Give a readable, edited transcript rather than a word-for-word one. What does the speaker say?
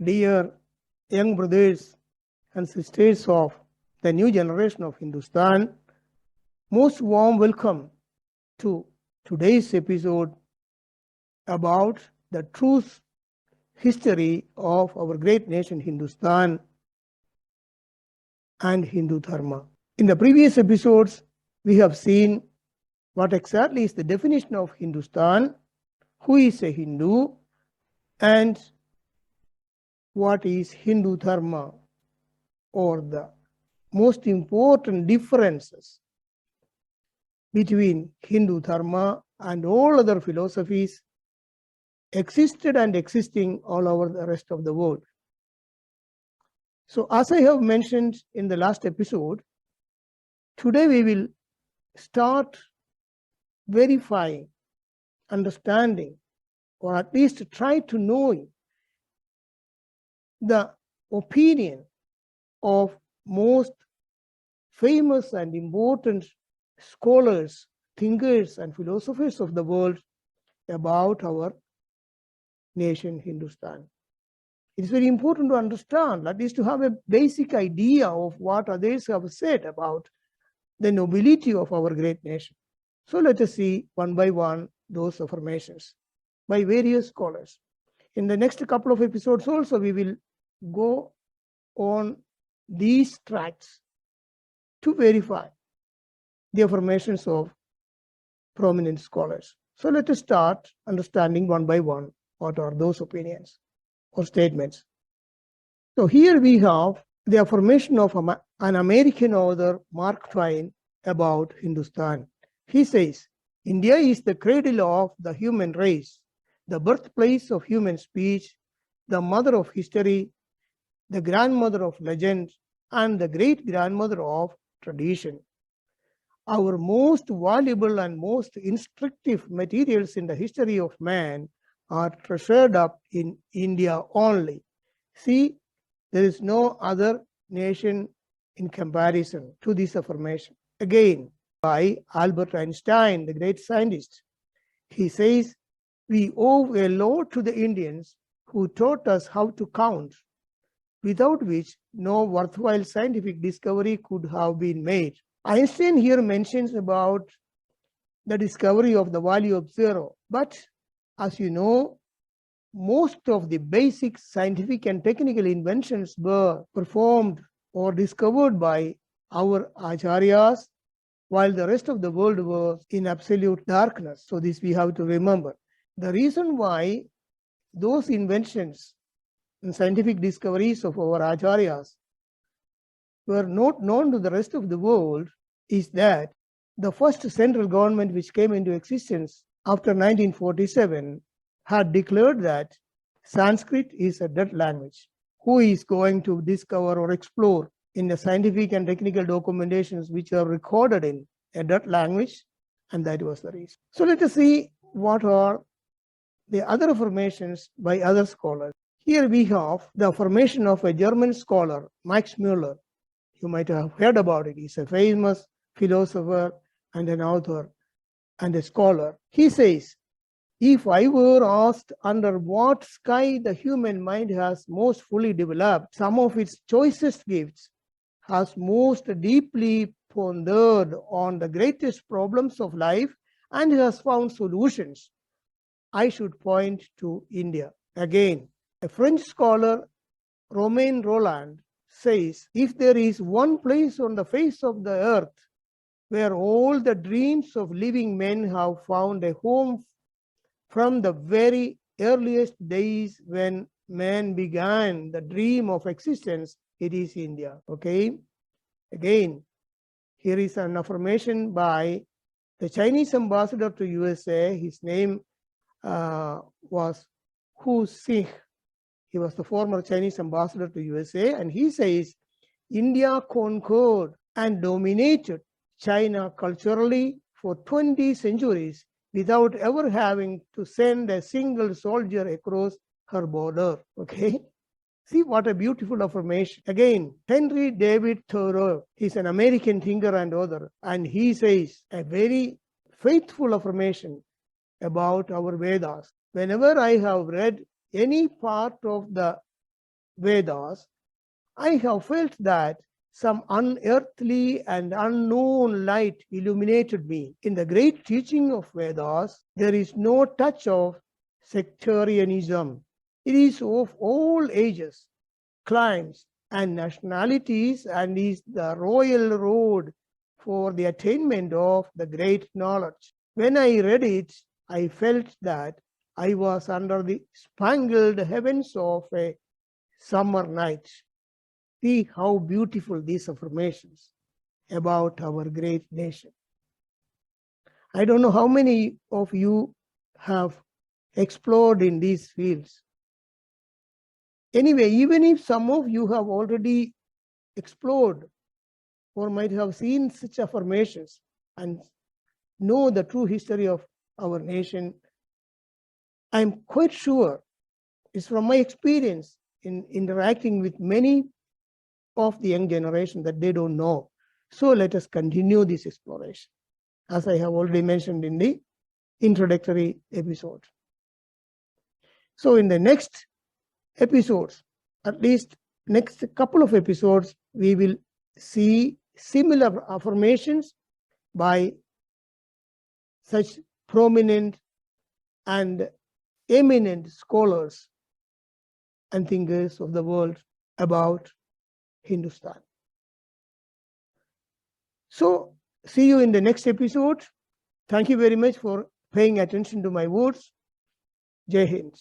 Dear young brothers and sisters of the new generation of Hindustan, most warm welcome to today's episode about the truth history of our great nation Hindustan and Hindu Dharma. In the previous episodes, we have seen what exactly is the definition of Hindustan, who is a Hindu, and what is Hindu Dharma, or the most important differences between Hindu Dharma and all other philosophies existed and existing all over the rest of the world. So as I have mentioned in the last episode, today we will start verifying, understanding, or at least try to know the opinion of most famous and important scholars, thinkers, and philosophers of the world about our nation Hindustan. It is very important to understand, at least to have a basic idea of what others have said about the nobility of our great nation. So let us see one by one those affirmations by various scholars. In the next couple of episodes also, we will go on these tracks to verify the affirmations of prominent scholars. So let us start understanding one by one what are those opinions or statements. So here we have the affirmation of an American author, Mark Twain, about Hindustan. He says, India is the cradle of the human race, the birthplace of human speech, the mother of history, the grandmother of legend, and the great-grandmother of tradition. Our most valuable and most instructive materials in the history of man are treasured up in India only. See, there is no other nation in comparison to this affirmation. Again, by Albert Einstein, the great scientist. He says, we owe a lot to the Indians who taught us how to count, without which no worthwhile scientific discovery could have been made. Einstein here mentions about the discovery of the value of zero. But as you know, most of the basic scientific and technical inventions were performed or discovered by our acharyas, while the rest of the world was in absolute darkness. So this we have to remember. The reason why those inventions and scientific discoveries of our acharyas were not known to the rest of the world is that the first central government which came into existence after 1947 had declared that Sanskrit is a dead language. Who is going to discover or explore in the scientific and technical documentations which are recorded in a dead language? And that was the reason. So let us see what are the other affirmations by other scholars. Here we have the affirmation of a German scholar, Max Müller. You might have heard about it. He's a famous philosopher and an author and a scholar. He says, if I were asked under what sky the human mind has most fully developed, some of its choicest gifts has most deeply pondered on the greatest problems of life and has found solutions, I should point to India. Again, a French scholar, Romain Rolland, says, if there is one place on the face of the earth where all the dreams of living men have found a home from the very earliest days when man began the dream of existence, it is India. Okay? Again, here is an affirmation by the Chinese ambassador to USA. His name was Hu Xing. He was the former Chinese ambassador to USA, and he says, India conquered and dominated China culturally for 20 centuries without ever having to send a single soldier across her border. Okay? See what a beautiful affirmation. Again, Henry David Thoreau, he's an American thinker and author, and he says a very faithful affirmation about our Vedas. Whenever I have read any part of the Vedas, I have felt that some unearthly and unknown light illuminated me. In the great teaching of Vedas, there is no touch of sectarianism. It is of all ages, climes, and nationalities, and is the royal road for the attainment of the great knowledge. When I read it, I felt that I was under the spangled heavens of a summer night. See how beautiful these affirmations about our great nation. I don't know how many of you have explored in these fields. Anyway, even if some of you have already explored or might have seen such affirmations and know the true history of our nation, I'm quite sure it's from my experience in interacting with many of the young generation that they don't know. So let us continue this exploration, as I have already mentioned in the introductory episode. So in the next episodes, at least next couple of episodes, we will see similar affirmations by such prominent and eminent scholars and thinkers of the world about Hindustan. So see you in the next episode. Thank you very much for paying attention to my words. Jai Hind.